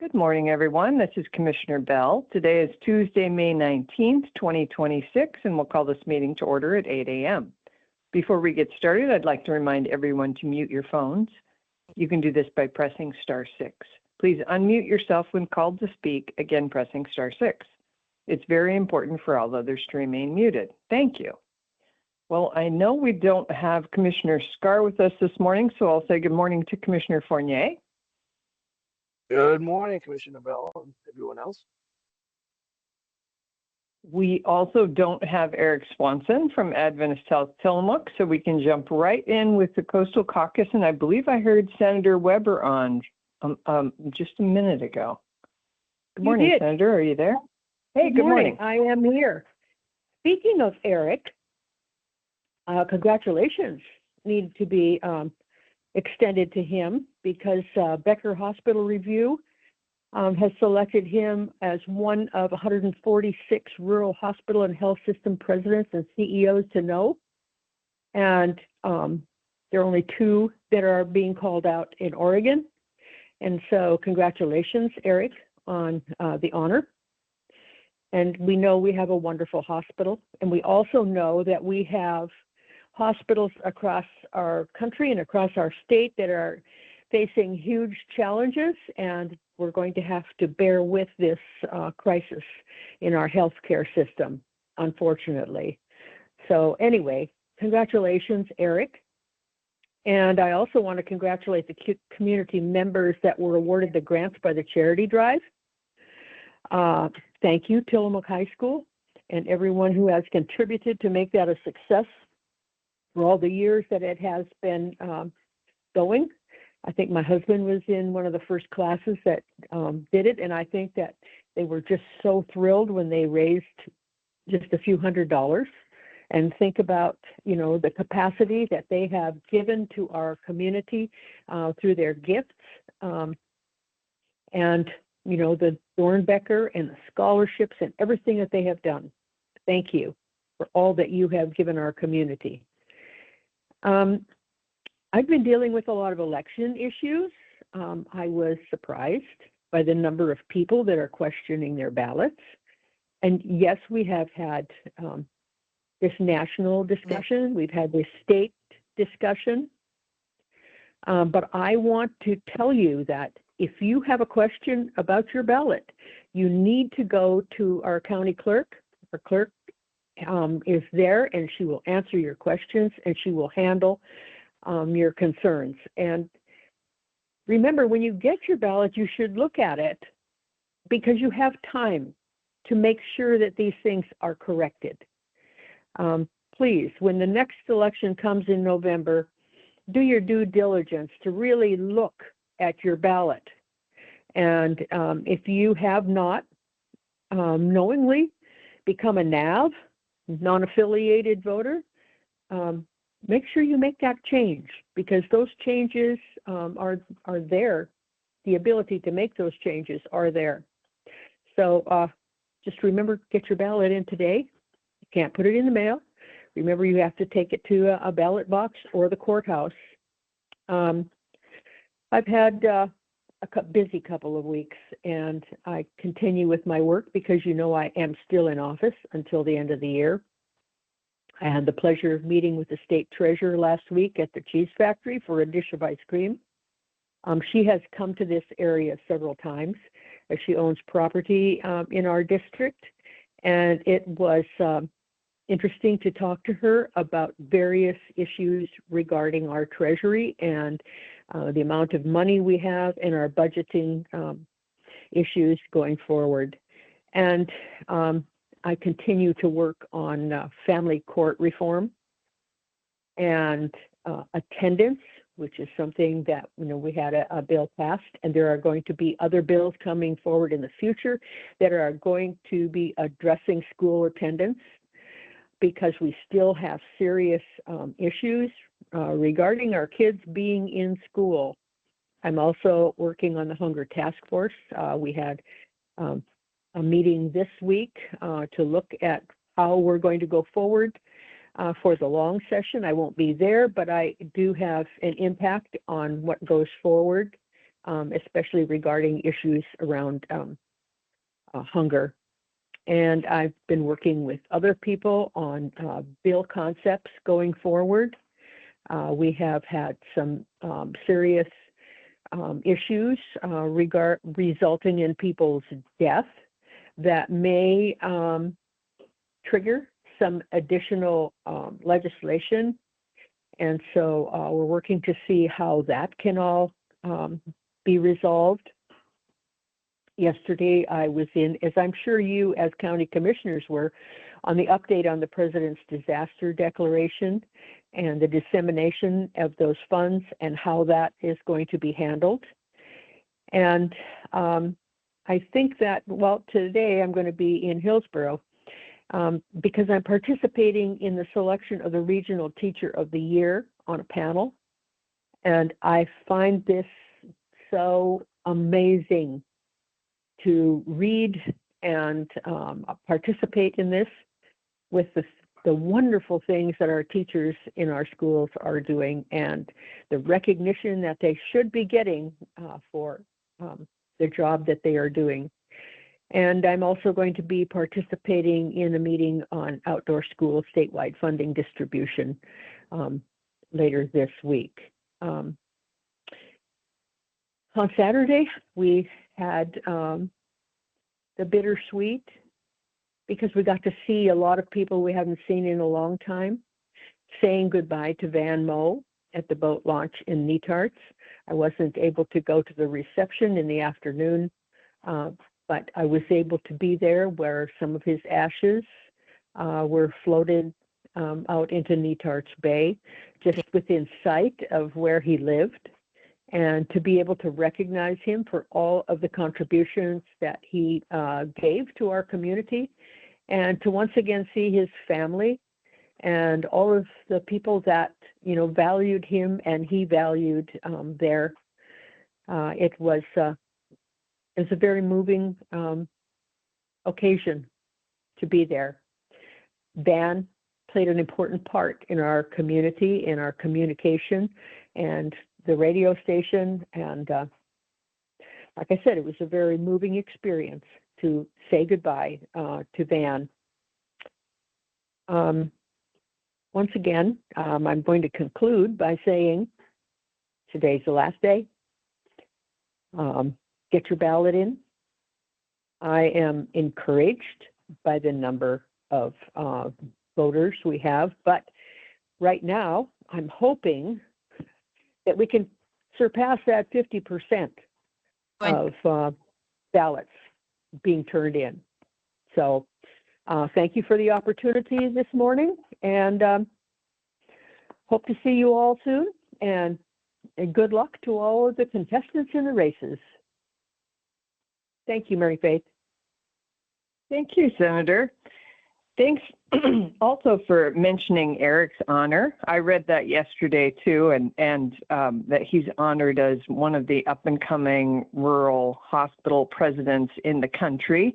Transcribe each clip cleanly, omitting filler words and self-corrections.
Good morning, everyone. This is Commissioner Bell. Today is Tuesday, May 19th, 2026, and we'll call this meeting to order at 8 a.m. Before we get started, I'd like to remind everyone to mute your phones. You can do this by pressing star 6. Please unmute yourself when called to speak, again pressing star 6. It's very important for all others to remain muted. Thank you. Well, I know we don't have Commissioner Scar with us this morning, so I'll say good morning to Commissioner Fournier. Good morning, Commissioner Bell and everyone else. We also don't have Eric Swanson from Adventist Health Tillamook, so we can jump right in with the Coastal Caucus, and I believe I heard Senator Weber on just a minute ago. Good morning, Senator. Are you there? Hey, good morning. I am here. Speaking of Eric, congratulations need to be extended to him because Becker Hospital Review has selected him as one of 146 rural hospital and health system presidents and CEOs to know. And there are only 2 that are being called out in Oregon. And so congratulations, Eric, on the honor. And we know we have a wonderful hospital. And we also know that we have hospitals across our country and across our state that are facing huge challenges, and we're going to have to bear with this crisis in our healthcare system, unfortunately. So anyway, congratulations, Eric. And I also want to congratulate the community members that were awarded the grants by the charity drive. Thank you, Tillamook High School, and everyone who has contributed to make that a success for all the years that it has been going. I think my husband was in one of the first classes that did it, and I think that they were just so thrilled when they raised just a few $100s. And think about, the capacity that they have given to our community through their gifts, and the Dornbecker and the scholarships and everything that they have done. Thank you for all that you have given our community. I've been dealing with a lot of election issues. I was surprised by the number of people that are questioning their ballots. And yes, we have had this national discussion. We've had this state discussion. But I want to tell you that if you have a question about your ballot, you need to go to our county clerk. Our clerk is there, and she will answer your questions, and she will handle your concerns. And remember, when you get your ballot, you should look at it because you have time to make sure that these things are corrected. Please, when the next election comes in November, do your due diligence to really look at your ballot. And if you have not knowingly become a NAV, non-affiliated voter, make sure you make that change because those changes are there. The ability to make those changes are there. So just remember, get your ballot in today. You can't put it in the mail. Remember, you have to take it to a ballot box or the courthouse. I've had a busy couple of weeks, and I continue with my work because I am still in office until the end of the year. I had the pleasure of meeting with the state treasurer last week at the cheese factory for a dish of ice cream. She has come to this area several times as she owns property in our district, and it was interesting to talk to her about various issues regarding our treasury and the amount of money we have and our budgeting issues going forward. And I continue to work on family court reform and attendance, which is something that we had a bill passed, and there are going to be other bills coming forward in the future that are going to be addressing school attendance because we still have serious issues regarding our kids being in school. I'm also working on the Hunger Task Force. We had a meeting this week to look at how we're going to go forward for the long session. I won't be there, but I do have an impact on what goes forward especially regarding issues around hunger. And I've been working with other people on bill concepts going forward. We have had some serious issues resulting in people's death that may trigger some additional legislation. And so we're working to see how that can all be resolved. Yesterday, I was in, as I'm sure you as county commissioners were, on the update on the president's disaster declaration and the dissemination of those funds and how that is going to be handled. And I think that, well, today I'm going to be in Hillsborough because I'm participating in the selection of the Regional Teacher of the Year on a panel. And I find this so amazing to read and participate in this with the wonderful things that our teachers in our schools are doing and the recognition that they should be getting for the job that they are doing. And I'm also going to be participating in a meeting on outdoor school statewide funding distribution later this week. On Saturday, we had the bittersweet because we got to see a lot of people we haven't seen in a long time, saying goodbye to Van Moe at the boat launch in Netarts. I wasn't able to go to the reception in the afternoon, but I was able to be there where some of his ashes were floated out into Netarts Bay, just within sight of where he lived, and to be able to recognize him for all of the contributions that he gave to our community, and to once again see his family and all of the people that, you know, valued him and he valued there. It was a very moving occasion to be there. Van played an important part in our community, in our communication, and the radio station. And like I said, it was a very moving experience to say goodbye to Van. Once again, I'm going to conclude by saying today's the last day. Get your ballot in. I am encouraged by the number of voters we have, but right now I'm hoping that we can surpass that 50% of ballots being turned in. So thank you for the opportunity this morning, and hope to see you all soon, and good luck to all of the contestants in the races. Thank you, Mary Faith. Thank you, Senator. Thanks also for mentioning Eric's honor. I read that yesterday too, and that he's honored as one of the up-and-coming rural hospital presidents in the country.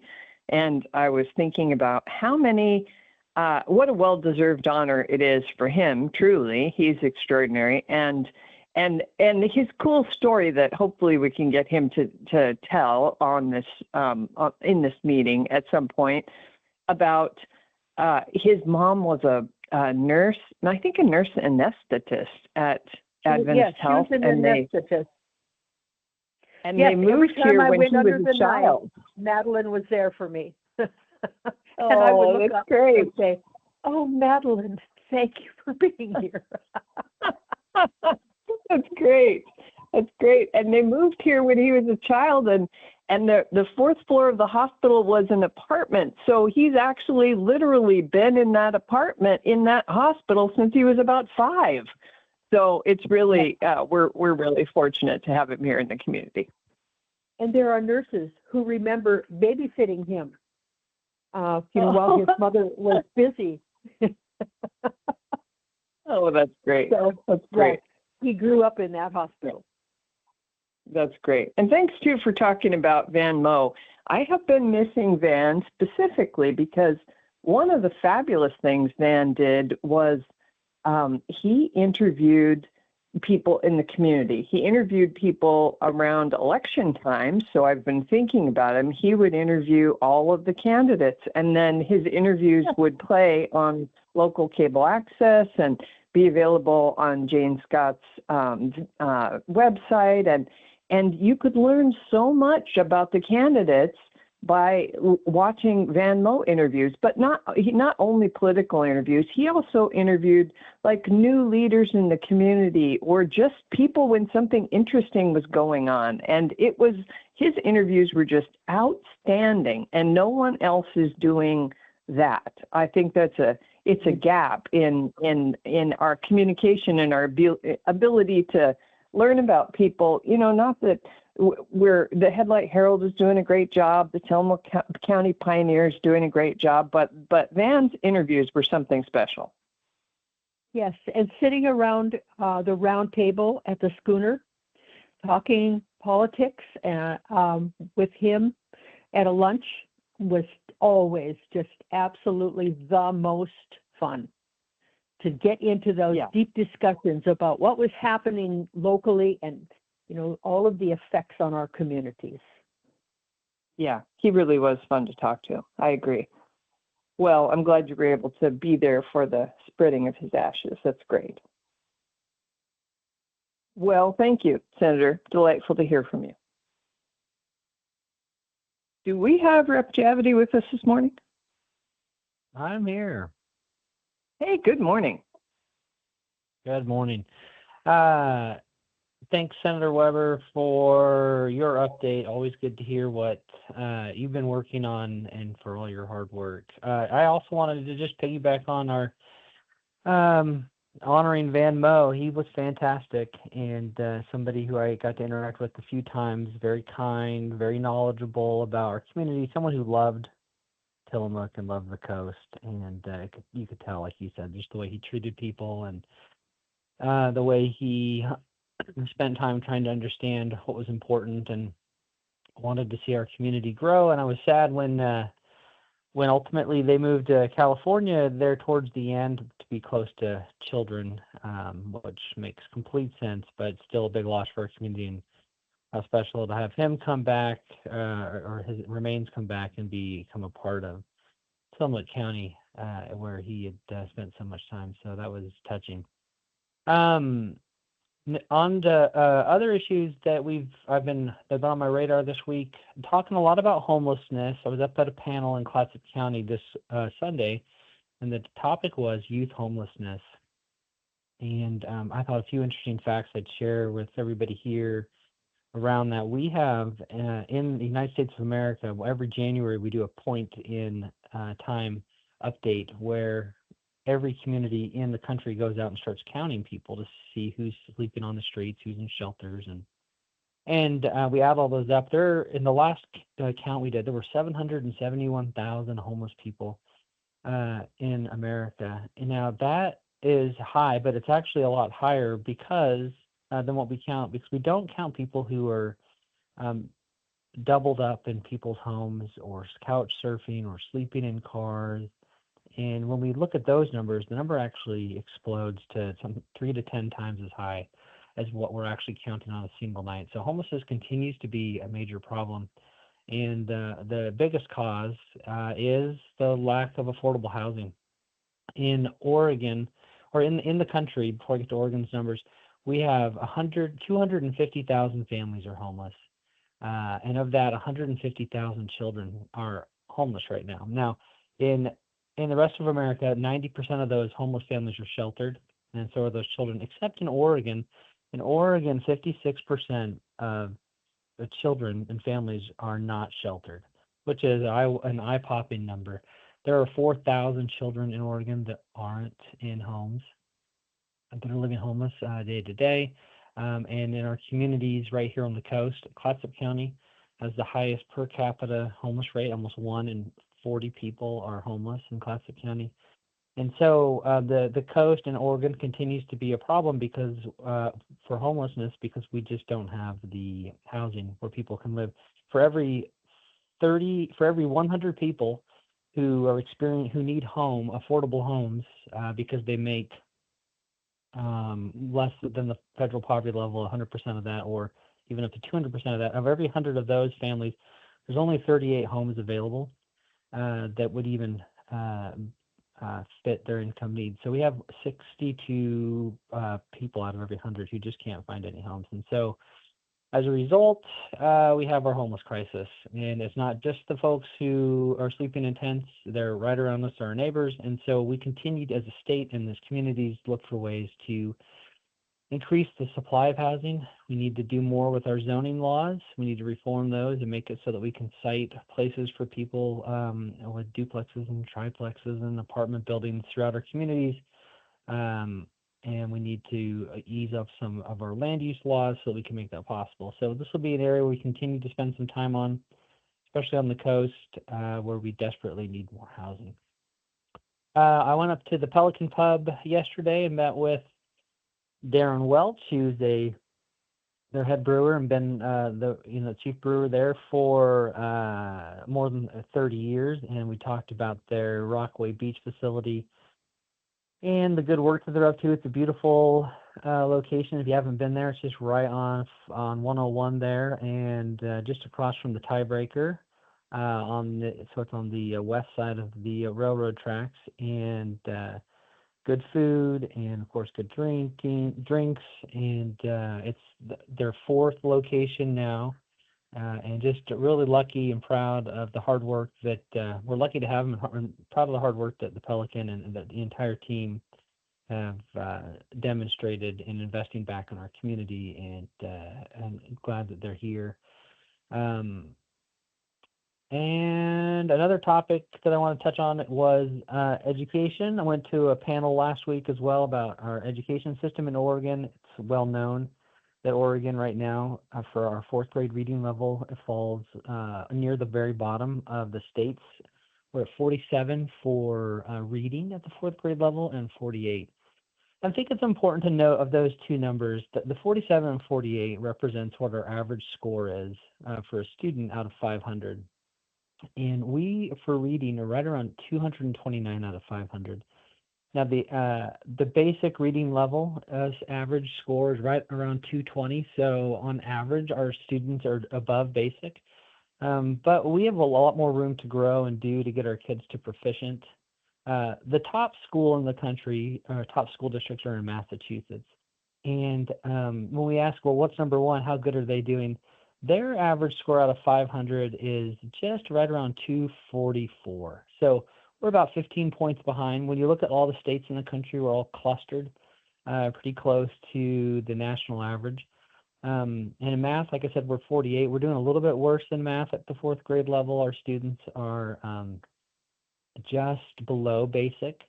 And I was thinking about how many, what a well-deserved honor it is for him. Truly, he's extraordinary, and his cool story that hopefully we can get him to tell on this in this meeting at some point about. His mom was a nurse, and I think a nurse anesthetist at Adventist Health, and they moved here when he was a child. Madeline was there for me, and I would look up great. And say, "Oh, Madeline, thank you for being here." That's great. That's great. And they moved here when he was a child, and the fourth floor of the hospital was an apartment. So he's actually literally been in that apartment in that hospital since he was about 5. So it's really, we're really fortunate to have him here in the community. And there are nurses who remember babysitting him, while his mother was busy. Oh, that's great. So, that's great. Yeah, he grew up in that hospital. That's great. And thanks, too, for talking about Van Moe. I have been missing Van specifically because one of the fabulous things Van did was he interviewed people in the community. He interviewed people around election time, so I've been thinking about him. He would interview all of the candidates, and then his interviews would play on local cable access and be available on Jane Scott's website, and you could learn so much about the candidates by watching Van Mo interviews, but not only political interviews. He also interviewed like new leaders in the community or just people when something interesting was going on. And his interviews were just outstanding, and no one else is doing that. I think it's a gap in our communication and our ability to learn about people. Not that the Headlight Herald is doing a great job, the Tillamook County Pioneer is doing a great job, but Van's interviews were something special. Yes, and sitting around the round table at the schooner, talking politics with him at a lunch was always just absolutely the most fun. To get into those deep discussions about what was happening locally and all of the effects on our communities. Yeah, he really was fun to talk to. I agree. Well, I'm glad you were able to be there for the spreading of his ashes. That's great. Well, thank you, Senator. Delightful to hear from you. Do we have Rep. Javity with us this morning? I'm here. Hey, good morning. Good morning. Thanks, Senator Weber, for your update. Always good to hear what you've been working on and for all your hard work. I also wanted to just piggyback on our honoring Van Mo. He was fantastic and somebody who I got to interact with a few times. Very kind, very knowledgeable about our community, someone who loved Tillamook and loved the coast. And you could tell, like you said, just the way he treated people and the way he spent time trying to understand what was important and wanted to see our community grow. And I was sad when ultimately they moved to California there towards the end to be close to children, which makes complete sense, but still a big loss for our community. And how special to have him come back or his remains come back and become a part of Tillamook County, where he had spent so much time. So that was touching. On to other issues that I've been on my radar this week, talking a lot about homelessness. I was up at a panel in Clatsop County this Sunday, and the topic was youth homelessness. And I thought a few interesting facts I'd share with everybody here around that. We have in the United States of America, every January we do a point in time update where every community in the country goes out and starts counting people to see who's sleeping on the streets, who's in shelters, and we add all those up. There, in the last count we did, there were 771,000 homeless people in America. And now that is high, but it's actually a lot higher because than what we count, because we don't count people who are doubled up in people's homes or couch surfing or sleeping in cars. And when we look at those numbers, the number actually explodes to some 3 to 10 times as high as what we're actually counting on a single night. So homelessness continues to be a major problem. And the biggest cause is the lack of affordable housing. In Oregon, or in the country, before I get to Oregon's numbers, we have 250,000 families are homeless. And of that, 150,000 children are homeless right now. Now, in the rest of America, 90% of those homeless families are sheltered, and so are those children, except in Oregon. In Oregon, 56% of the children and families are not sheltered, which is an eye-popping number. There are 4,000 children in Oregon that aren't in homes, that are living homeless day to day. And in our communities right here on the coast, Clatsop County has the highest per capita homeless rate. Almost 1 in 40 people are homeless in Clatsop County. And so the coast in Oregon continues to be a problem because for homelessness, because we just don't have the housing where people can live. For every 100 people who need affordable homes because they make less than the federal poverty level, 100% of that, or even up to 200% of that. Of every 100 of those families, there's only 38 homes available that would even fit their income needs. So we have 62 people out of every 100 who just can't find any homes. And so as a result, we have our homeless crisis. And it's not just the folks who are sleeping in tents. They're right around us, our neighbors. And so we continued as a state and as communities look for ways to increase the supply of housing. We need to do more with our zoning laws. We need to reform those and make it so that we can cite places for people with duplexes and triplexes and apartment buildings throughout our communities. And we need to ease up some of our land use laws so that we can make that possible. So this will be an area we continue to spend some time on, especially on the coast where we desperately need more housing. I went up to the Pelican Pub yesterday and met with Darren Welch, who's their head brewer and been the chief brewer there for more than 30 years. And we talked about their Rockaway Beach facility and the good work that they're up to. It's a beautiful location. If you haven't been there, it's just right on 101 there, and just across from the Tiebreaker. So it's on the west side of the railroad tracks, and good food, and of course good drinks, and it's their fourth location now. And just really lucky and proud of the hard work that we're lucky to have them, and proud of the hard work that the Pelican and that the entire team have demonstrated in investing back in our community, and glad that they're here. And another topic that I want to touch on was education. I went to a panel last week as well about our education system in Oregon. It's well known that Oregon right now, for our fourth grade reading level, it falls near the very bottom of the states. We're at 47 for reading at the fourth grade level and 48. I think it's important to note of those two numbers that the 47 and 48 represents what our average score is for a student out of 500. And we, for reading, are right around 229 out of 500. Now, the basic reading level average score is right around 220. So on average, our students are above basic. But we have a lot more room to grow and do to get our kids to proficient. The top school in the country, top school districts are in Massachusetts. And when we ask, well, what's number one? How good are they doing? Their average score out of 500 is just right around 244. So we're about 15 points behind. When you look at all the states in the country, we're all clustered pretty close to the national average. And in math, like I said, we're 48. We're doing a little bit worse than math at the fourth grade level. Our students are just below basic.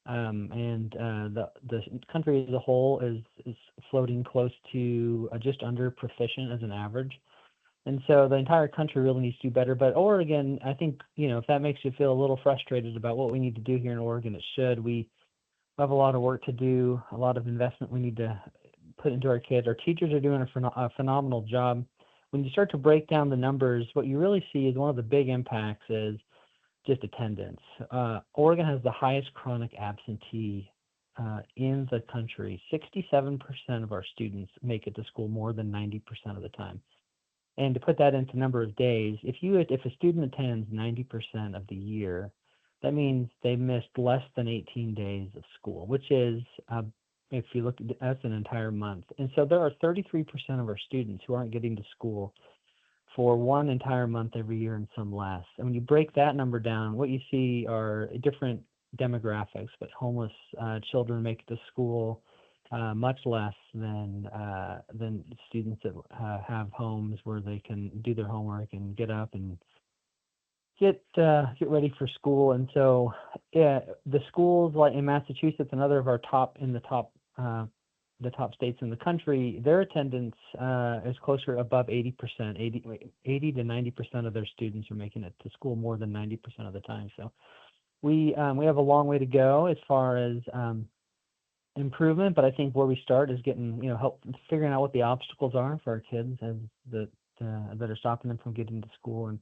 And the country as a whole is floating close to just under proficient as an average. And so the entire country really needs to do better. But Oregon, I think, if that makes you feel a little frustrated about what we need to do here in Oregon, it should. We have a lot of work to do, a lot of investment we need to put into our kids. Our teachers are doing a phenomenal job. When you start to break down the numbers, what you really see is one of the big impacts is just attendance. Oregon has the highest chronic absentee in the country. 67% of our students make it to school more than 90% of the time. And to put that into number of days, if a student attends 90% of the year, that means they missed less than 18 days of school, which is, if you look, that's an entire month. And so there are 33% of our students who aren't getting to school for one entire month every year and some less. And when you break that number down, what you see are different demographics, but homeless children make it to school much less than students that have homes where they can do their homework and get up and get ready for school. And so the schools like in Massachusetts, another of our top states in the country, their attendance is closer above 80%. 80 to 90% of their students are making it to school more than 90% of the time. So we have a long way to go as far as improvement, but I think where we start is getting help figuring out what the obstacles are for our kids and that are stopping them from getting to school, and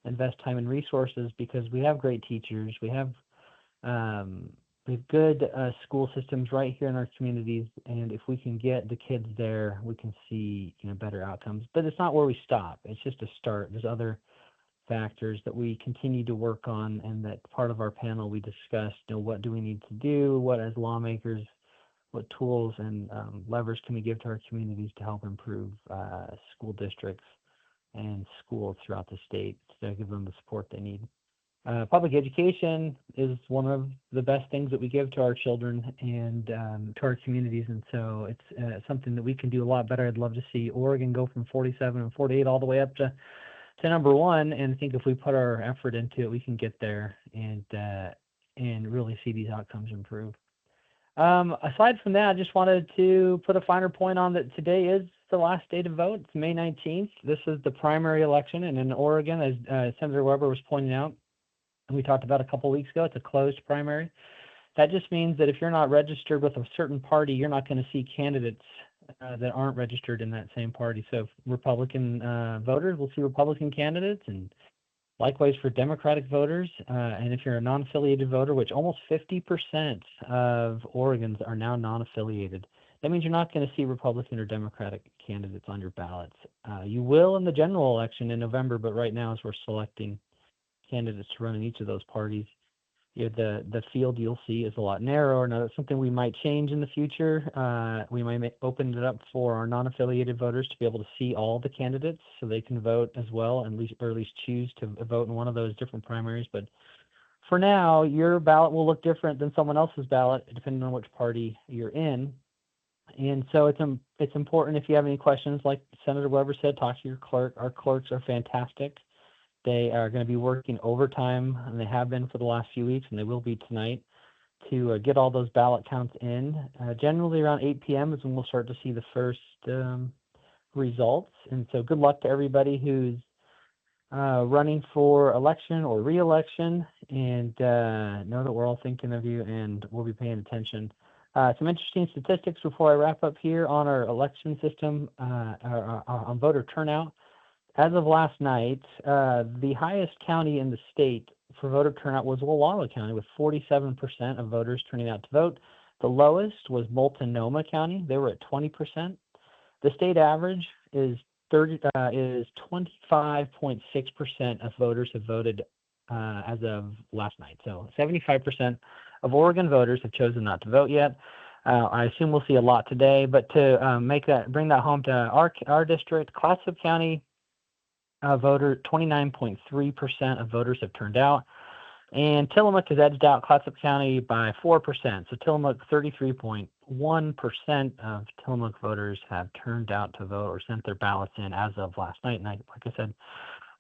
invest time and resources, because we have great teachers, we have we have good school systems right here in our communities, and if we can get the kids there, we can see better outcomes. But it's not where we stop. It's just a start. There's other factors that we continue to work on, and that part of our panel we discussed. What do we need to do? What as lawmakers, what tools and levers can we give to our communities to help improve school districts and schools throughout the state to give them the support they need. Public education is one of the best things that we give to our children and to our communities, and so it's something that we can do a lot better. I'd love to see Oregon go from 47 and 48 all the way up to number one, and I think if we put our effort into it, we can get there and really see these outcomes improve. Aside from that, I just wanted to put a finer point on that today is the last day to vote. It's May 19th. This is the primary election, and in Oregon, as Senator Weber was pointing out, and we talked about a couple weeks ago, it's a closed primary. That just means that if you're not registered with a certain party, you're not going to see candidates that aren't registered in that same party. So Republican voters will see Republican candidates, and likewise for Democratic voters. And if you're a non-affiliated voter, which almost 50% of Oregons are now non-affiliated, that means you're not going to see Republican or Democratic candidates on your ballots. You will in the general election in November, but right now as we're selecting candidates to run in each of those parties, the field you'll see is a lot narrower. Now, that's something we might change in the future. We might open it up for our non-affiliated voters to be able to see all the candidates so they can vote as well, and at least choose to vote in one of those different primaries. But for now, your ballot will look different than someone else's ballot, depending on which party you're in. And so it's important, if you have any questions, like Senator Weber said, talk to your clerk. Our clerks are fantastic. They are going to be working overtime, and they have been for the last few weeks, and they will be tonight, to get all those ballot counts in. Generally around 8 p.m. is when we'll start to see the first results. And so good luck to everybody who's running for election or re-election, and know that we're all thinking of you, and we'll be paying attention. Some interesting statistics before I wrap up here on our election system, on voter turnout. As of last night, the highest county in the state for voter turnout was Wallowa County, with 47% of voters turning out to vote. The lowest was Multnomah County. They were at 20%. The state average is 25.6% of voters have voted as of last night. So 75% of Oregon voters have chosen not to vote yet. I assume we'll see a lot today, but to bring that home to our district, Clatsop County, 29.3% of voters have turned out, and Tillamook has edged out Clatsop County by 4%. So Tillamook, 33.1% of Tillamook voters have turned out to vote or sent their ballots in as of last night. And like I said,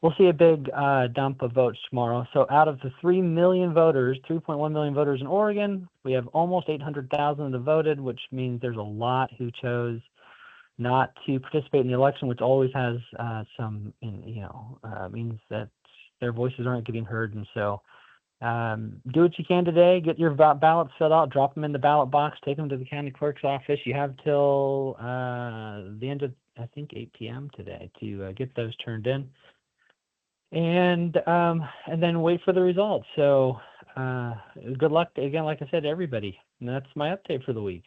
we'll see a big dump of votes tomorrow. So out of the 3 million voters, 3.1 million voters in Oregon, we have almost 800,000 that voted, which means there's a lot who chose not to participate in the election, which always has means that their voices aren't getting heard. And so do what you can today. Get your ballots filled out, drop them in the ballot box, take them to the county clerk's office. You have till the end of, I think, 8 p.m. today to get those turned in. And then wait for the results. So good luck, again, like I said, to everybody. And that's my update for the week.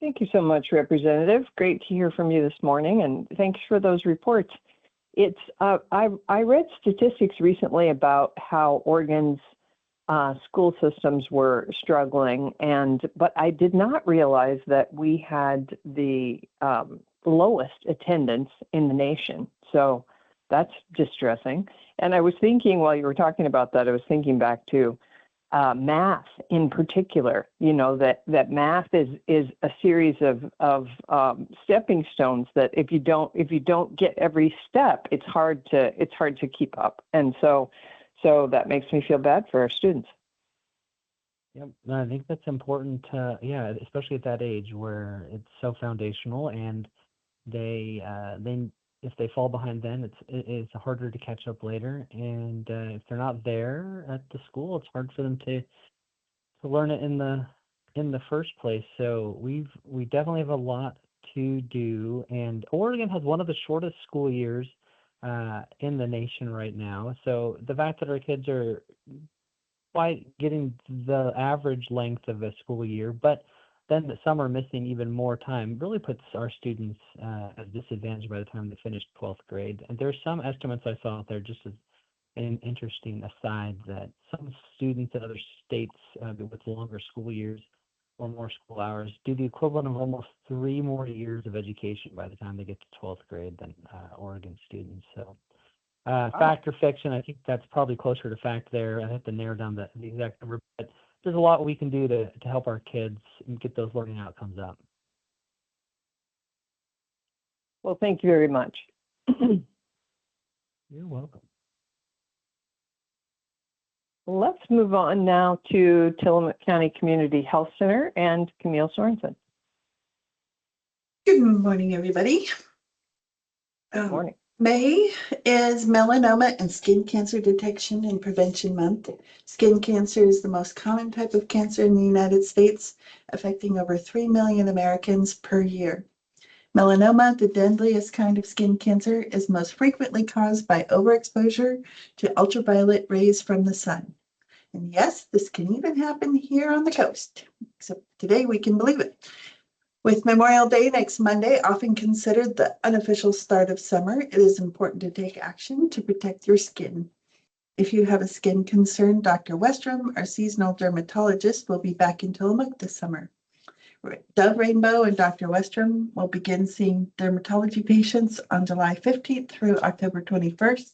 Thank you so much, Representative. Great to hear from you this morning, and thanks for those reports. I read statistics recently about how Oregon's school systems were struggling, but I did not realize that we had the lowest attendance in the nation. So that's distressing. And I was thinking, while you were talking about that, I was thinking back to math in particular. That math is a series of stepping stones that if you don't get every step, it's hard to keep up. And so that makes me feel bad for our students. Yep, I think that's important. Especially at that age where it's so foundational, and they if they fall behind then, it's harder to catch up later. And if they're not there at the school, it's hard for them to learn it in the first place. So we definitely have a lot to do. And Oregon has one of the shortest school years in the nation right now. So the fact that our kids are quite getting the average length of a school year, but then that some are missing even more time really puts our students at a disadvantage by the time they finish 12th grade. And there's some estimates I saw out there, just as an interesting aside, that some students in other states with longer school years or more school hours do the equivalent of almost 3 more years of education by the time they get to 12th grade than Oregon students. So fact or fiction, I think that's probably closer to fact there. I have to narrow down the exact number, but there's a lot we can do to help our kids and get those learning outcomes up. Well, thank you very much. You're welcome. Let's move on now to Tillamook County Community Health Center and Camille Sorensen. Good morning, everybody. Good morning. May is Melanoma and Skin Cancer Detection and Prevention Month. Skin cancer is the most common type of cancer in the United States, affecting over 3 million Americans per year. Melanoma, the deadliest kind of skin cancer, is most frequently caused by overexposure to ultraviolet rays from the sun. And yes, this can even happen here on the coast, except today we can believe it. With Memorial Day next Monday, often considered the unofficial start of summer, it is important to take action to protect your skin. If you have a skin concern, Dr. Westrom, our seasonal dermatologist, will be back in Tillamook this summer. Dove Rainbow and Dr. Westrom will begin seeing dermatology patients on July 15th through October 21st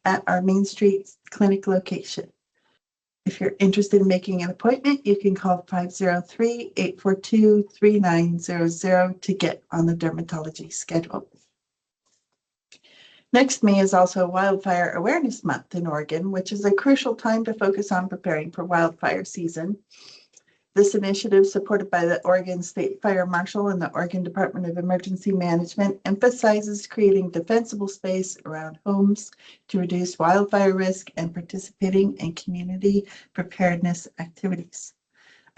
at our Main Street clinic location. If you're interested in making an appointment, you can call 503-842-3900 to get on the dermatology schedule. Next May is also Wildfire Awareness Month in Oregon, which is a crucial time to focus on preparing for wildfire season. This initiative, supported by the Oregon State Fire Marshal and the Oregon Department of Emergency Management, emphasizes creating defensible space around homes to reduce wildfire risk and participating in community preparedness activities.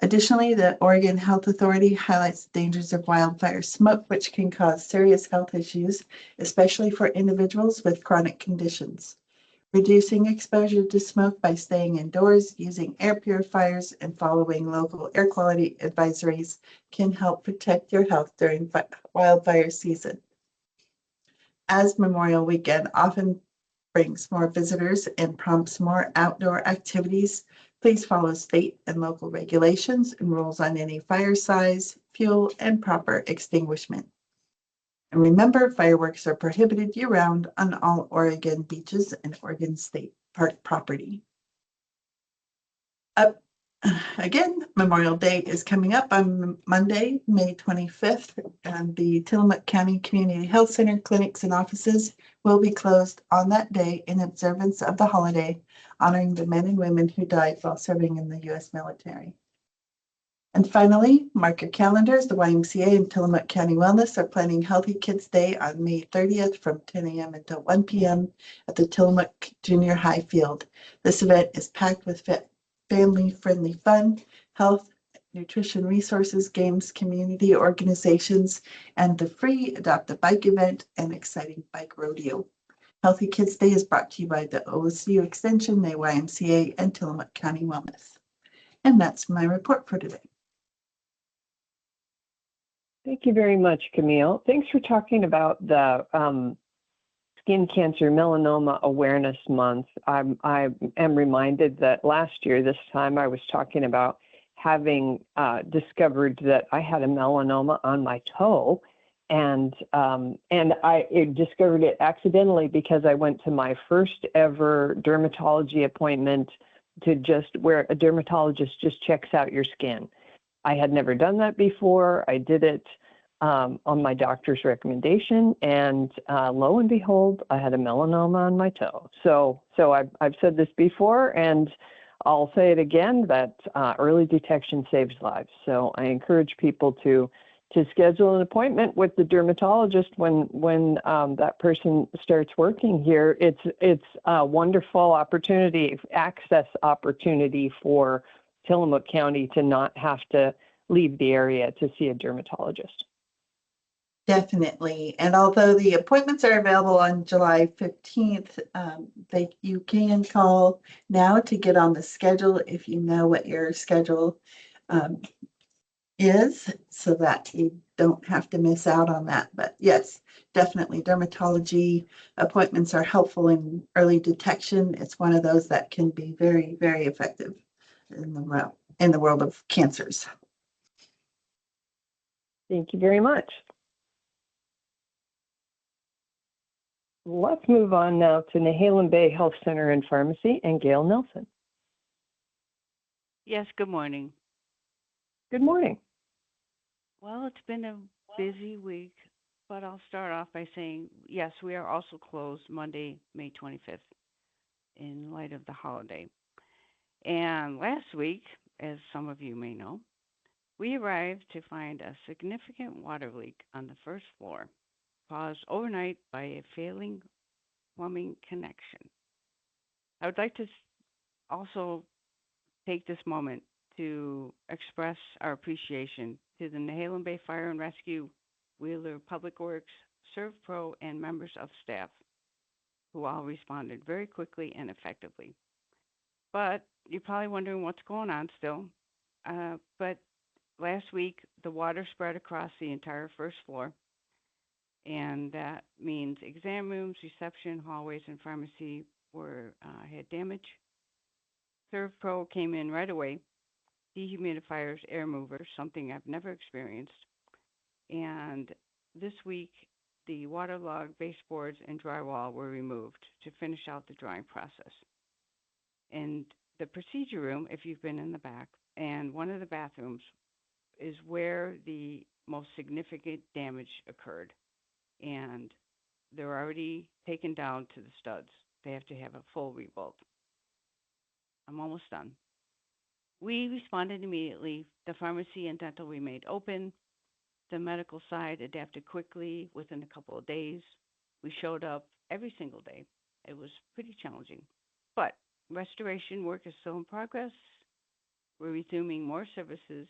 Additionally, the Oregon Health Authority highlights the dangers of wildfire smoke, which can cause serious health issues, especially for individuals with chronic conditions. Reducing exposure to smoke by staying indoors, using air purifiers, and following local air quality advisories can help protect your health during wildfire season. As Memorial Weekend often brings more visitors and prompts more outdoor activities, please follow state and local regulations and rules on any fire size, fuel, and proper extinguishment. And remember, fireworks are prohibited year-round on all Oregon beaches and Oregon State Park property. Again, Memorial Day is coming up on Monday, May 25th, and the Tillamook County Community Health Center clinics and offices will be closed on that day in observance of the holiday, honoring the men and women who died while serving in the U.S. military. And finally, mark your calendars. The YMCA and Tillamook County Wellness are planning Healthy Kids Day on May 30th from 10 a.m. until 1 p.m. at the Tillamook Junior High Field. This event is packed with family-friendly fun, health, nutrition resources, games, community organizations, and the free Adopt a Bike event and exciting bike rodeo. Healthy Kids Day is brought to you by the OSU Extension, the YMCA, and Tillamook County Wellness. And that's my report for today. Thank you very much, Camille. Thanks for talking about the Skin Cancer Melanoma Awareness Month. I am reminded that last year, this time, I was talking about having discovered that I had a melanoma on my toe, and I discovered it accidentally because I went to my first ever dermatology appointment where a dermatologist just checks out your skin. I had never done that before. I did it on my doctor's recommendation, and lo and behold, I had a melanoma on my toe. So I've said this before, and I'll say it again, that early detection saves lives. So I encourage people to schedule an appointment with the dermatologist when that person starts working here. It's a wonderful access opportunity for Tillamook County to not have to leave the area to see a dermatologist. Definitely. And although the appointments are available on July 15th, you can call now to get on the schedule if you know what your schedule um, is, so that you don't have to miss out on that. But yes, definitely dermatology appointments are helpful in early detection. It's one of those that can be very, very effective in the world of cancers. Thank you very much. Let's move on now to Nehalem Bay Health Center and Pharmacy and Gail Nelson. Yes, good morning. Good morning. Well, it's been a busy week, but I'll start off by saying, yes, we are also closed Monday, May 25th, in light of the holiday. And last week, as some of you may know, we arrived to find a significant water leak on the first floor, caused overnight by a failing plumbing connection. I would like to also take this moment to express our appreciation to the Nehalem Bay Fire and Rescue, Wheeler Public Works, ServPro, and members of staff who all responded very quickly and effectively. But you're probably wondering what's going on still. But last week, the water spread across the entire first floor, and that means exam rooms, reception, hallways, and pharmacy had damage. ServPro came in right away, dehumidifiers, air movers, something I've never experienced. And this week, the waterlogged baseboards and drywall were removed to finish out the drying process. And the procedure room, if you've been in the back, and one of the bathrooms is where the most significant damage occurred. And they're already taken down to the studs. They have to have a full rebuild. I'm almost done. We responded immediately. The pharmacy and dental remained open. The medical side adapted quickly within a couple of days. We showed up every single day. It was pretty challenging. But restoration work is still in progress. We're resuming more services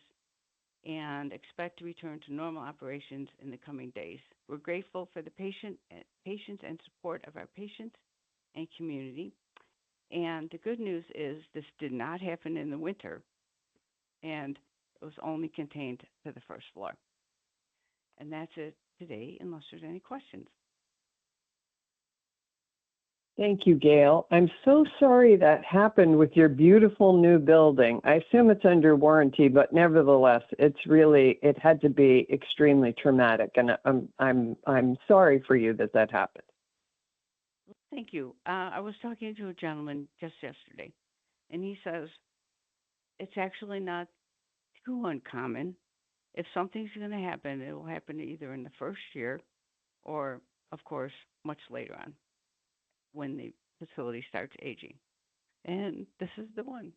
and expect to return to normal operations in the coming days. We're grateful for the patience and support of our patients and community. And the good news is this did not happen in the winter, and it was only contained to the first floor. And that's it today, unless there's any questions. Thank you, Gail. I'm so sorry that happened with your beautiful new building. I assume it's under warranty, but nevertheless, it had to be extremely traumatic, and I'm sorry for you that happened. Thank you. I was talking to a gentleman just yesterday, and he says it's actually not too uncommon. If something's going to happen, it will happen either in the first year or, of course, much later on when the facility starts aging. And this is the one.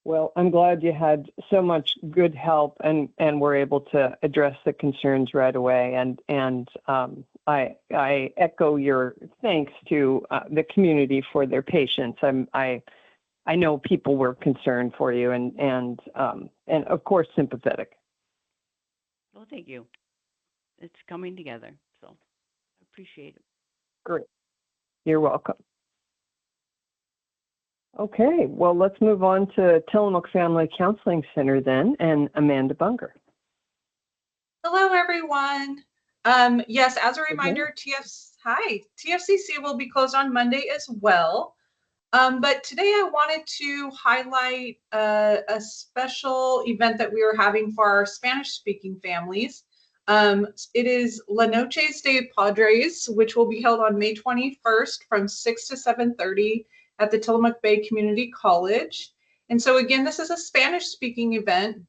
Well, I'm glad you had so much good help and were able to address the concerns right away. And I echo your thanks to the community for their patience. I know people were concerned for you and of course sympathetic. Well, thank you. It's coming together, so I appreciate it. Great. You're welcome. Okay, well, let's move on to Tillamook Family Counseling Center then, and Amanda Bunger. Hello, everyone. Yes, as a reminder, TFCC will be closed on Monday as well. But today I wanted to highlight a special event that we are having for our Spanish-speaking families. It is La Noches de Padres, which will be held on May 21st from 6 to 7:30 at the Tillamook Bay Community College. And so again, this is a Spanish-speaking event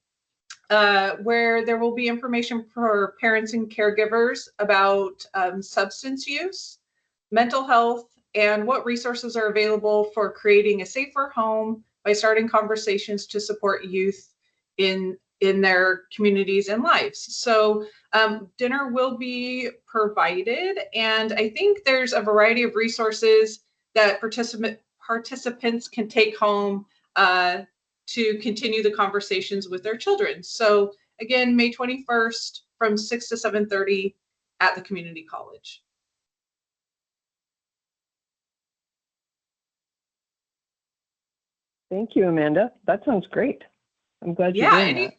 where there will be information for parents and caregivers about substance use, mental health, and what resources are available for creating a safer home by starting conversations to support youth in their communities and lives. So dinner will be provided, and I think there's a variety of resources that participants can take home to continue the conversations with their children. So Again, May 21st from 6 to 7:30 at the community college. Thank you, Amanda. That sounds great. I'm glad you're Yeah, doing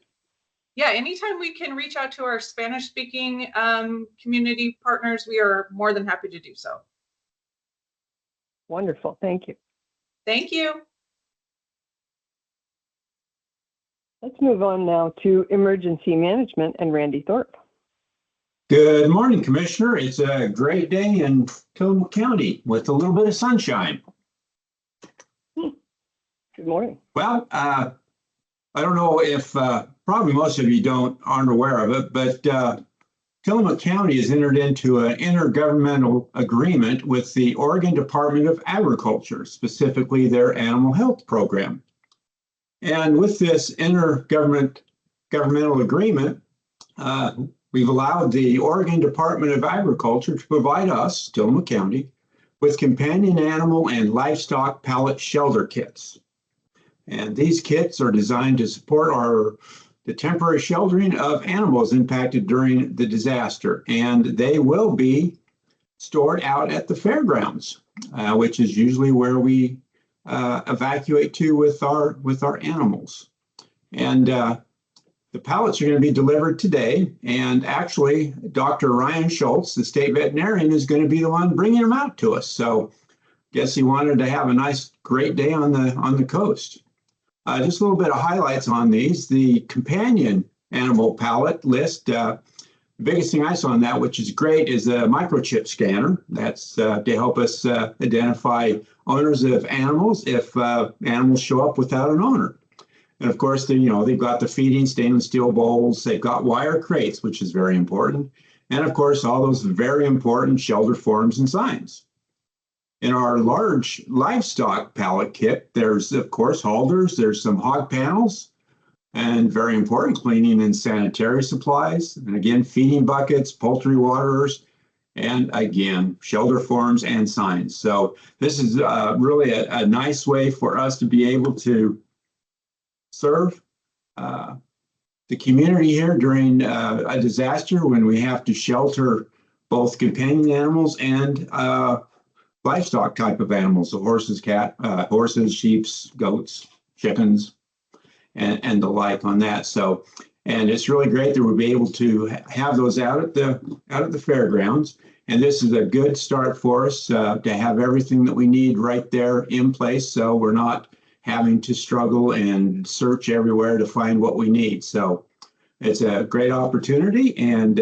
that. anytime we can reach out to our Spanish-speaking community partners, we are more than happy to do so. Wonderful. Thank you. Thank you. Let's move on now to emergency management and Randy Thorpe. Good morning, Commissioner. It's a great day in Tillamook County with a little bit of sunshine. Good morning. Well, I don't know if probably most of you aren't aware of it, but Tillamook County has entered into an intergovernmental agreement with the Oregon Department of Agriculture, specifically their animal health program. And with this intergovernmental agreement, we've allowed the Oregon Department of Agriculture to provide us, Tillamook County, with companion animal and livestock pallet shelter kits. And these kits are designed to support the temporary sheltering of animals impacted during the disaster. And they will be stored out at the fairgrounds, which is usually where we evacuate to with our animals. And the pallets are going to be delivered today. And actually, Dr. Ryan Schultz, the state veterinarian, is going to be the one bringing them out to us. So guess he wanted to have a nice, great day on the coast. Just a little bit of highlights on these. The companion animal pallet list, the biggest thing I saw on that, which is great, is a microchip scanner. That's to help us identify owners of animals if animals show up without an owner. And of course, they've got the feeding stainless steel bowls. They've got wire crates, which is very important. And of course, all those very important shelter forms and signs. In our large livestock pallet kit, there's, of course, holders, there's some hog panels, and very important, cleaning and sanitary supplies. And again, feeding buckets, poultry waterers, and again, shelter forms and signs. So this is really a nice way for us to be able to serve the community here during a disaster when we have to shelter both companion animals and livestock type of animals, so horses, sheep, goats, chickens, and the like on that. So, and it's really great that we'll be able to have those out at the fairgrounds. And this is a good start for us to have everything that we need right there in place. So we're not having to struggle and search everywhere to find what we need. So it's a great opportunity, and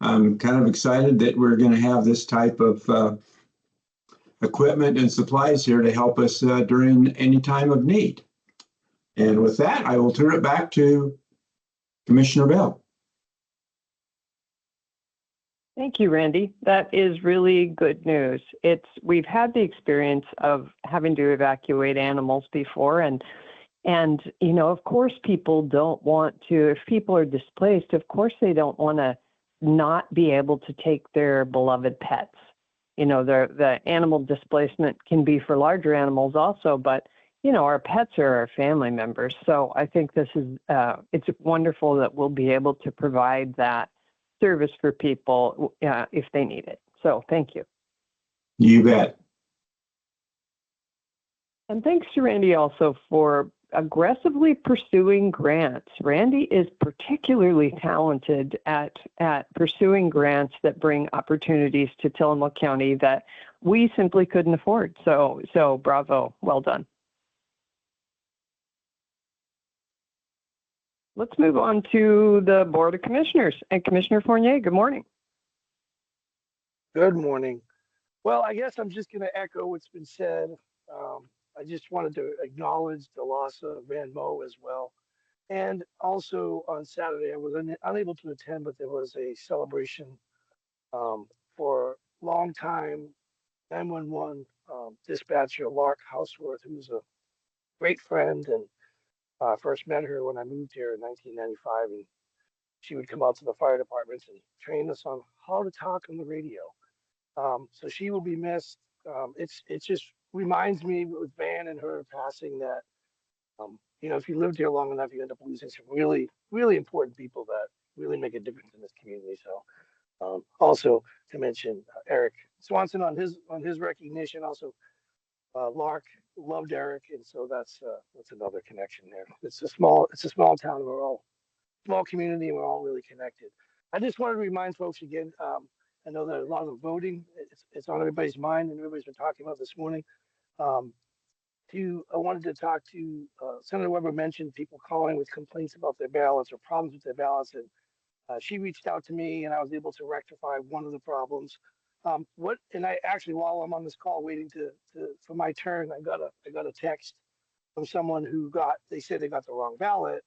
I'm kind of excited that we're going to have this type of equipment and supplies here to help us during any time of need. And with that, I will turn it back to Commissioner Bell. Thank you, Randy. That is really good news. We've had the experience of having to evacuate animals before, and of course people don't want to, if people are displaced, of course they don't want to not be able to take their beloved pets. The animal displacement can be for larger animals also, but our pets are our family members. So I think this is it's wonderful that we'll be able to provide that service for people if they need it. So thank you. You bet. And thanks to Randy also for aggressively pursuing grants. Randy is particularly talented at pursuing grants that bring opportunities to Tillamook County that we simply couldn't afford. So bravo, well done. Let's move on to the Board of Commissioners. And Commissioner Fournier, good morning. Good morning. Well, I guess I'm just going to echo what's been said. I just wanted to acknowledge the loss of Van Moe as well. And also on Saturday, I was unable to attend, but there was a celebration for longtime 911 dispatcher Lark Houseworth, who's a great friend. And first met her when I moved here in 1995. And she would come out to the fire departments and train us on how to talk on the radio. So she will be missed. It just reminds me with Van and her passing that, if you lived here long enough, you end up losing some really, really important people that really make a difference in this community. So also to mention Eric Swanson on his recognition. Also, Lark loved Eric, and so that's another connection there. It's a small town. We're all small community, and we're all really connected. I just wanted to remind folks again. I know that a lot of voting it's on everybody's mind, and everybody's been talking about this morning. Um, I wanted to talk to Senator Weber mentioned people calling with complaints about their ballots or problems with their ballots, and she reached out to me, and I was able to rectify one of the problems. And I actually, while I'm on this call waiting for my turn, I got a text from someone they said they got the wrong ballot.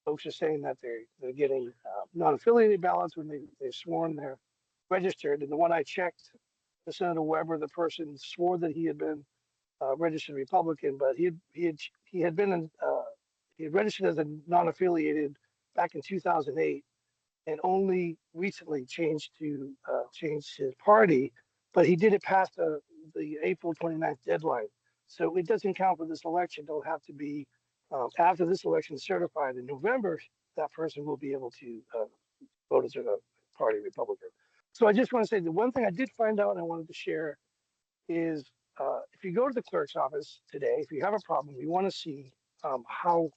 Folks are saying that they're getting non-affiliated ballots when they've sworn they're registered. And the one I checked, for Senator Weber, the person swore that he had been registered Republican, but he had registered as a non-affiliated back in 2008, and only recently changed his party, but he did it past the April 29th deadline. So it doesn't count for this election. It'll have to be after this election is certified in November, that person will be able to vote as a party Republican. So I just want to say the one thing I did find out and I wanted to share is if you go to the clerk's office today, if you have a problem, you want to see how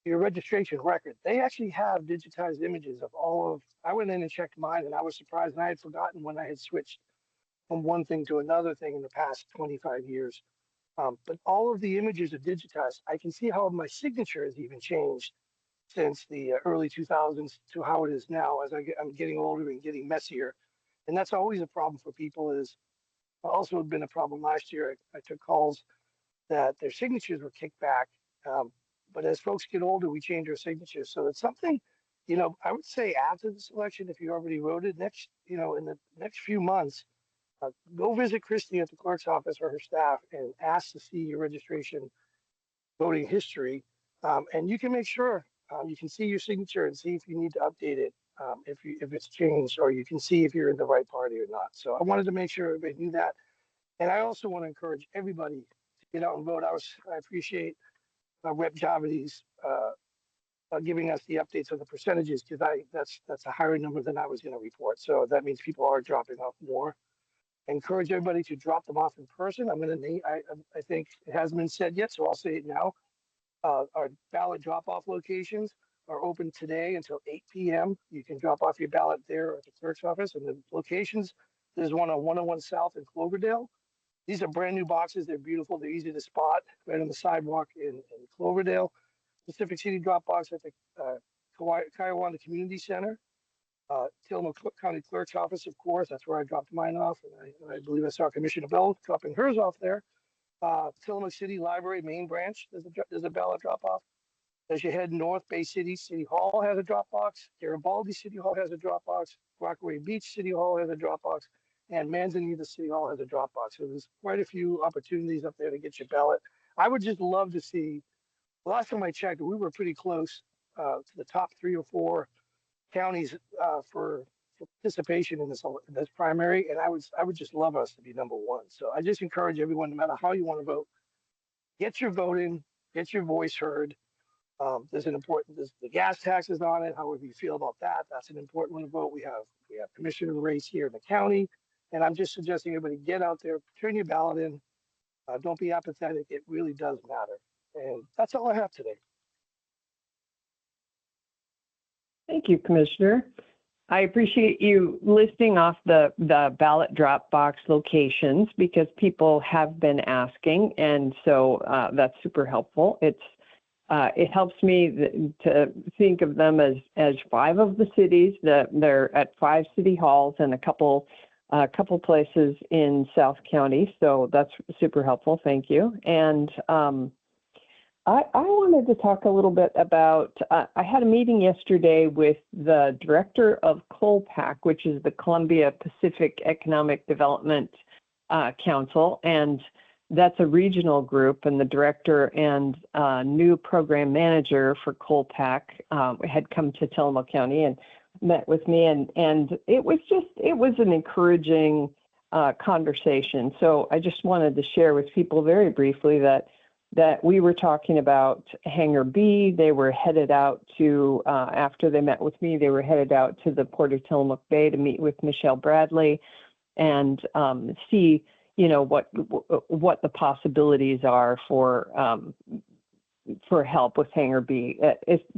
your registration record, they actually have digitized images of I went in and checked mine, and I was surprised, and I had forgotten when I had switched from one thing to another thing in the past 25 years. But all of the images are digitized. I can see how my signature has even changed since the early 2000s to how it is now as I'm getting older and getting messier. And that's always a problem for people. Is also had been a problem last year. I took calls that their signatures were kicked back. But as folks get older, we change our signatures. So it's something, I would say after this election, if you already voted in the next few months, go visit Christy at the clerk's office or her staff and ask to see your registration voting history. And you can make sure you can see your signature and see if you need to update it, if it's changed, or you can see if you're in the right party or not. So I wanted to make sure everybody knew that. And I also want to encourage everybody to get out and vote. I appreciate Rep. Javidy's giving us the updates of the percentages, because that's a higher number than I was going to report. So that means people are dropping off more. I encourage everybody to drop them off in person. I think it hasn't been said yet, so I'll say it now. Our ballot drop-off locations are open today until 8 p.m. You can drop off your ballot there at the clerk's office. And the locations, there's one on 101 South in Cloverdale. These are brand new boxes. They're beautiful. They're easy to spot right on the sidewalk in Cloverdale. Pacific City drop box at the Kiowanda Community Center. Tillamook County Clerk's Office, of course, that's where I dropped mine off. And I believe I saw Commissioner Bell dropping hers off there. Tillamook City Library main branch, there's a ballot drop off. As you head north, Bay City City Hall has a drop box. Garibaldi City Hall has a drop box. Rockaway Beach City Hall has a drop box. And Manzanita City Hall has a drop box. So there's quite a few opportunities up there to get your ballot. I would just love to see, the last time I checked, we were pretty close to the top 3 or 4 counties for participation in this primary, and I would just love us to be number 1. So I just encourage everyone, no matter how you want to vote, get your vote in, get your voice heard. There's the gas taxes on it. However you feel about that, that's an important one to vote. We have commissioner race here in the county, and I'm just suggesting everybody get out there, turn your ballot in. Don't be apathetic. It really does matter, and that's all I have today. Thank you, Commissioner. I appreciate you listing off the ballot drop box locations, because people have been asking, and so that's super helpful. It helps me to think of them as 5 of the cities. They're at 5 city halls and a couple places in South County, so that's super helpful. Thank you. And I wanted to talk a little bit about, I had a meeting yesterday with the director of COLPAC, which is the Columbia Pacific Economic Development Council, and that's a regional group, and the director and new program manager for COLPAC had come to Tillamook County and met with me, and it was an encouraging conversation. So I just wanted to share with people very briefly that that we were talking about Hangar B. They were headed out to, after they met with me, they were headed out to the Port of Tillamook Bay to meet with Michelle Bradley and see, what the possibilities are for help with Hangar B,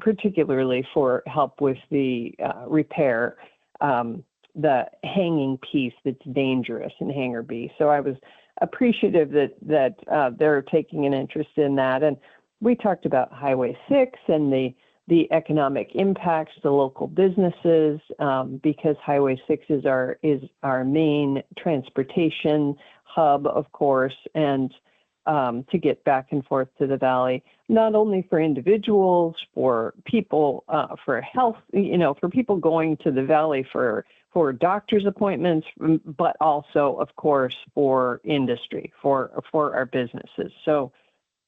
particularly for help with the repair, the hanging piece that's dangerous in Hangar B. So I was appreciative that they're taking an interest in that. And we talked about Highway 6 and the economic impacts to local businesses, because Highway 6 is our main transportation hub, of course, and to get back and forth to the valley, not only for individuals, for people, for health, for people going to the valley for doctor's appointments, but also, of course, for industry, for our businesses. So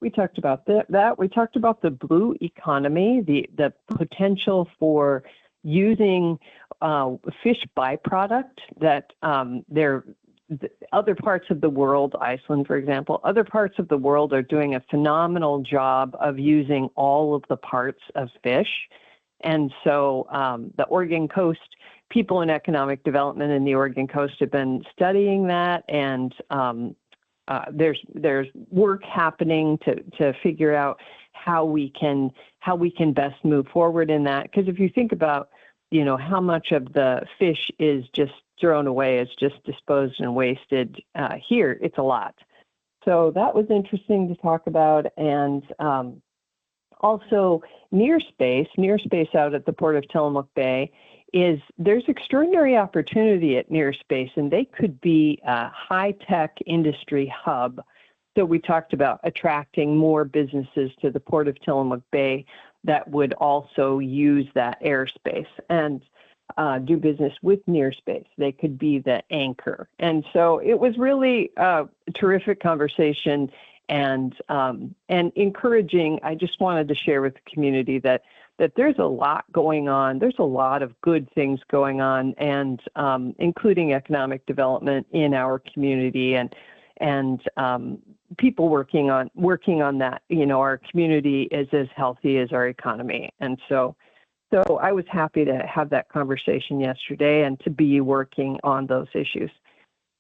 we talked about that. We talked about the blue economy, the potential for using fish byproduct that other parts of the world, Iceland, for example, other parts of the world are doing a phenomenal job of using all of the parts of fish. And so the Oregon Coast, people in economic development in the Oregon Coast have been studying that, and there's work happening to figure out how we can best move forward in that. Because if you think about, how much of the fish is just thrown away, is just disposed and wasted here, it's a lot. So that was interesting to talk about. And also near space out at the Port of Tillamook Bay, there's extraordinary opportunity at near space, and they could be a high-tech industry hub. So we talked about attracting more businesses to the Port of Tillamook Bay that would also use that airspace and do business with near space. They could be the anchor. And so it was really a terrific conversation and encouraging. I just wanted to share with the community that there's a lot going on. There's a lot of good things going on, and including economic development in our community and people working on that. Our community is as healthy as our economy. And so I was happy to have that conversation yesterday and to be working on those issues.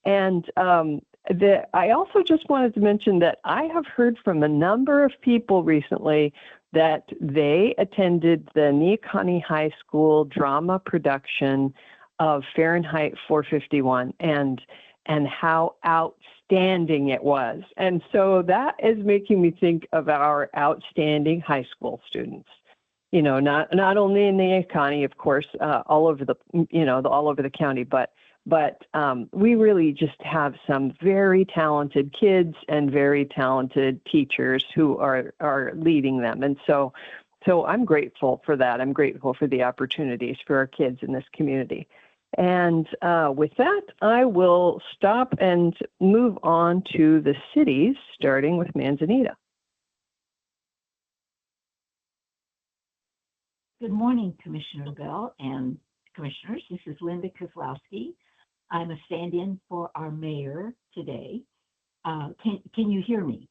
And I also just wanted to mention that I have heard from a number of people recently that they attended the Neahkahnie High School drama production of Fahrenheit 451 and how outstanding it was. And so that is making me think of our outstanding high school students. Not only in Neahkahnie, of course, all over the county, but we really just have some very talented kids and very talented teachers who are leading them. And so I'm grateful for that. I'm grateful for the opportunities for our kids in this community. And with that, I will stop and move on to the cities, starting with Manzanita. Good morning, Commissioner Bell and Commissioners. This is Linda Kozlowski. I'm a stand-in for our mayor today. Can you hear me?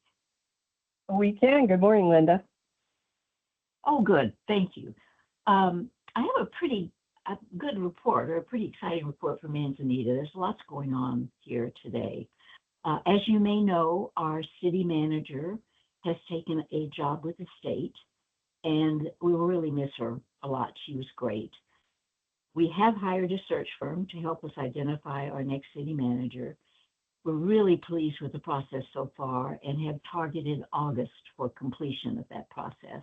We can. Good morning, Linda. Oh, good. Thank you. I have a good report, or a pretty exciting report for Manzanita. There's lots going on here today. As you may know, our city manager has taken a job with the state, and we will really miss her a lot. She was great. We have hired a search firm to help us identify our next city manager. We're really pleased with the process so far and have targeted August for completion of that process.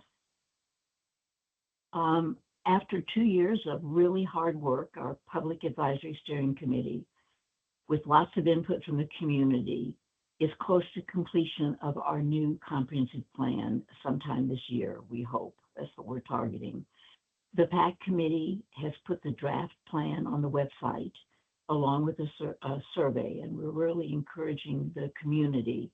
After 2 years of really hard work, our Public Advisory Steering Committee, with lots of input from the community, is close to completion of our new comprehensive plan sometime this year, we hope. That's what we're targeting. The PAC committee has put the draft plan on the website along with a survey, and we're really encouraging the community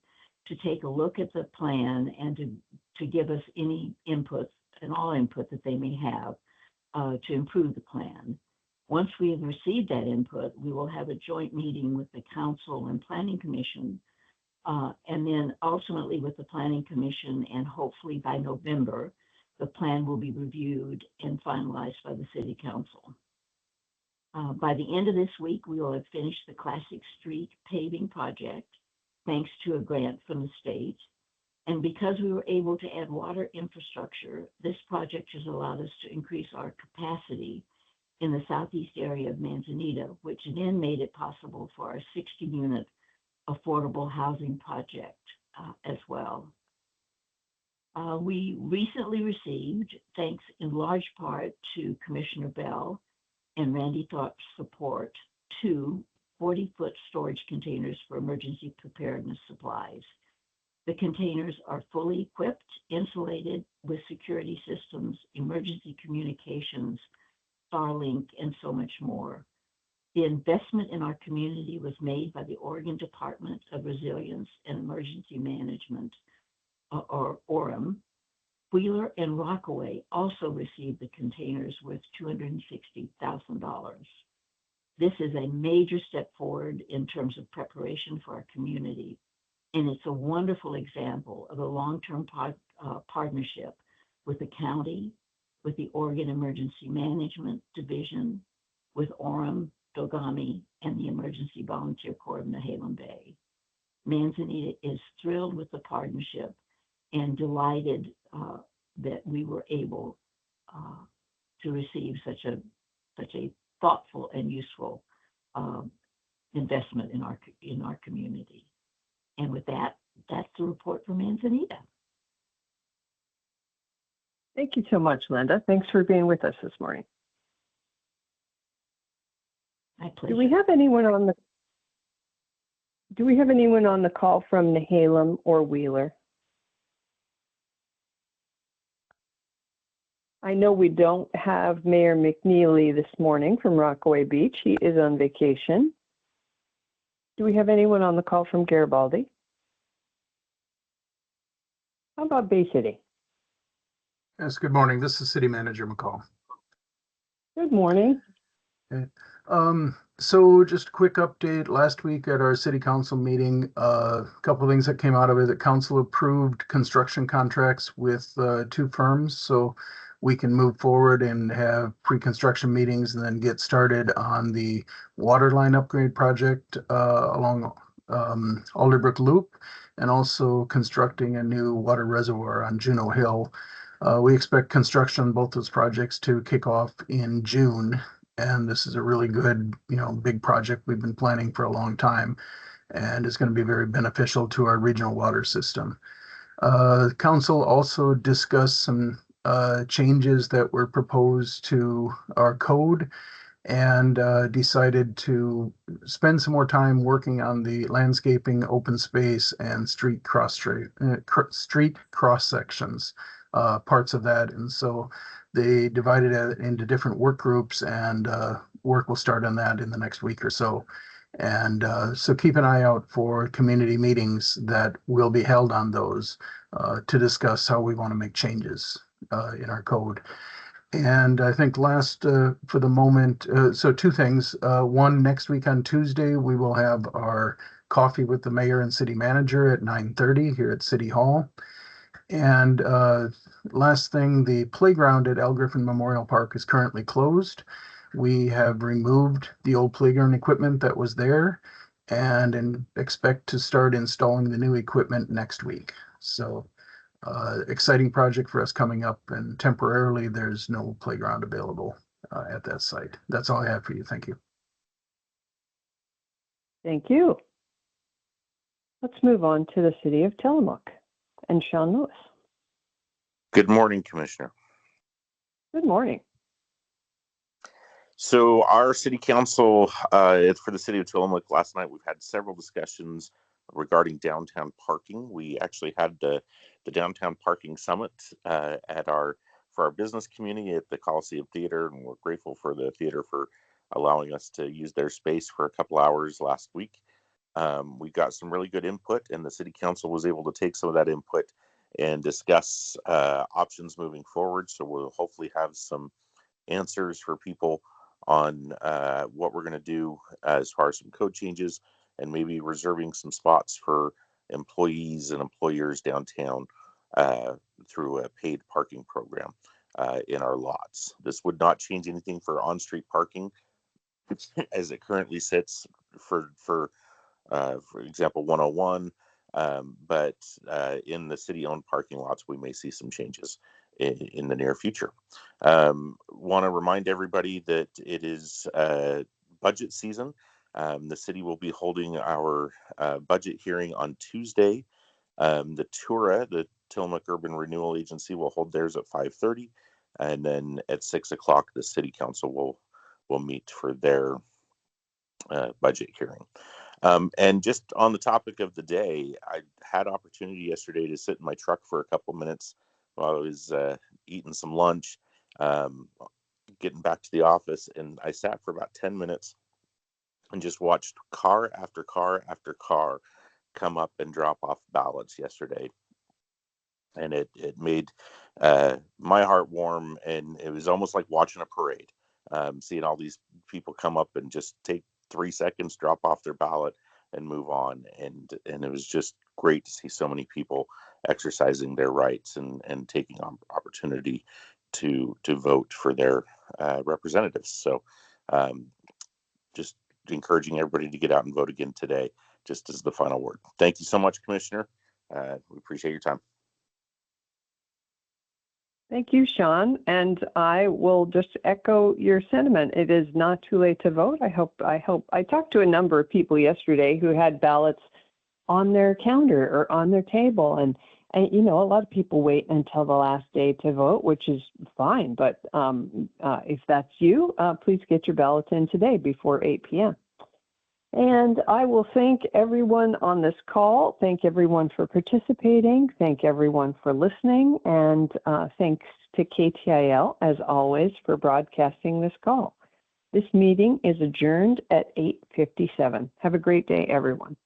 to take a look at the plan and to give us any input and all input that they may have to improve the plan. Once we have received that input, we will have a joint meeting with the Council and Planning Commission And then ultimately with the Planning Commission, and hopefully by November, the plan will be reviewed and finalized by the City Council. By the end of this week, we will have finished the Classic Street paving project, thanks to a grant from the state. And because we were able to add water infrastructure, this project has allowed us to increase our capacity in the southeast area of Manzanita, which then made it possible for our 60-unit affordable housing project as well. We recently received, thanks in large part to Commissioner Bell and Randy Thorpe's support, 2 40-foot storage containers for emergency preparedness supplies. The containers are fully equipped, insulated with security systems, emergency communications, Starlink, and so much more. The investment in our community was made by the Oregon Department of Resilience and Emergency Management, or OREM. Wheeler and Rockaway also received the containers worth $260,000. This is a major step forward in terms of preparation for our community, and it's a wonderful example of a long-term partnership with the county, with the Oregon Emergency Management Division, with Orem, Dogami, and the Emergency Volunteer Corps of Nehalem Bay. Manzanita is thrilled with the partnership and delighted that we were able to receive such a thoughtful and useful investment in our community. And with that, that's the report from Manzanita. Thank you so much, Linda. Thanks for being with us this morning. My pleasure. Do we have anyone on the call from Nehalem or Wheeler? I know we don't have Mayor McNeely this morning from Rockaway Beach. He is on vacation. Do we have anyone on the call from Garibaldi? How about Bay City? Yes, good morning. This is City Manager McCall. Good morning. Okay. So just a quick update. Last week at our city council meeting, a couple of things that came out of it. The council approved construction contracts with 2 firms, so we can move forward and have pre-construction meetings and then get started on the water line upgrade project along Alderbrook Loop, and also constructing a new water reservoir on Juno Hill. We expect construction on both those projects to kick off in June. And this is a really good, big project we've been planning for a long time, and it's going to be very beneficial to our regional water system. Council also discussed some changes that were proposed to our code, and decided to spend some more time working on the landscaping, open space, and street cross sections, parts of that. And so they divided it into different work groups, and work will start on that in the next week or so. And so keep an eye out for community meetings that will be held on those to discuss how we want to make changes in our code. And I think last for the moment, so 2 things. One, next week on Tuesday, we will have our coffee with the mayor and city manager at 9:30 here at City Hall. And last thing, the playground at Al Griffin Memorial Park is currently closed. We have removed the old playground equipment that was there, and expect to start installing the new equipment next week. So exciting project for us coming up, and temporarily there's no playground available at that site. That's all I have for you. Thank you. Thank you. Let's move on to the city of Tillamook and Sean Lewis. Good morning, Commissioner. Good morning. So our city council, for the city of Tillamook, last night we've had several discussions regarding downtown parking. We actually had the downtown parking summit for our business community at the Coliseum Theater, and we're grateful for the theater for allowing us to use their space for a couple hours last week. We got some really good input, and the city council was able to take some of that input and discuss options moving forward. So we'll hopefully have some answers for people on what we're going to do as far as some code changes, and maybe reserving some spots for employees and employers downtown through a paid parking program in our lots. This would not change anything for on-street parking as it currently sits for example 101, but in the city-owned parking lots, we may see some changes in the near future. Want to remind everybody that it is budget season. The city will be holding our budget hearing on Tuesday. The TURA, the Tillamook Urban Renewal Agency, will hold theirs at 5:30, and then at 6 o'clock, the City Council will meet for their budget hearing. And just on the topic of the day, I had opportunity yesterday to sit in my truck for a couple minutes while I was eating some lunch, getting back to the office, and I sat for about 10 minutes and just watched car after car after car come up and drop off ballots yesterday. And it made my heart warm, and it was almost like watching a parade, seeing all these people come up and just take 3 seconds, drop off their ballot, and move on. And it was just great to see so many people exercising their rights and taking on opportunity to vote for their representatives. So just encouraging everybody to get out and vote again today, just as the final word. Thank you so much, Commissioner. We appreciate your time. Thank you, Sean. And I will just echo your sentiment. It is not too late to vote. I talked to a number of people yesterday who had ballots on their counter or on their table. And you know, a lot of people wait until the last day to vote, which is fine. But if that's you, please get your ballots in today before 8 p.m. And I will thank everyone on this call. Thank everyone for participating. Thank everyone for listening. And thanks to KTIL, as always, for broadcasting this call. This meeting is adjourned at 8:57. Have a great day, everyone.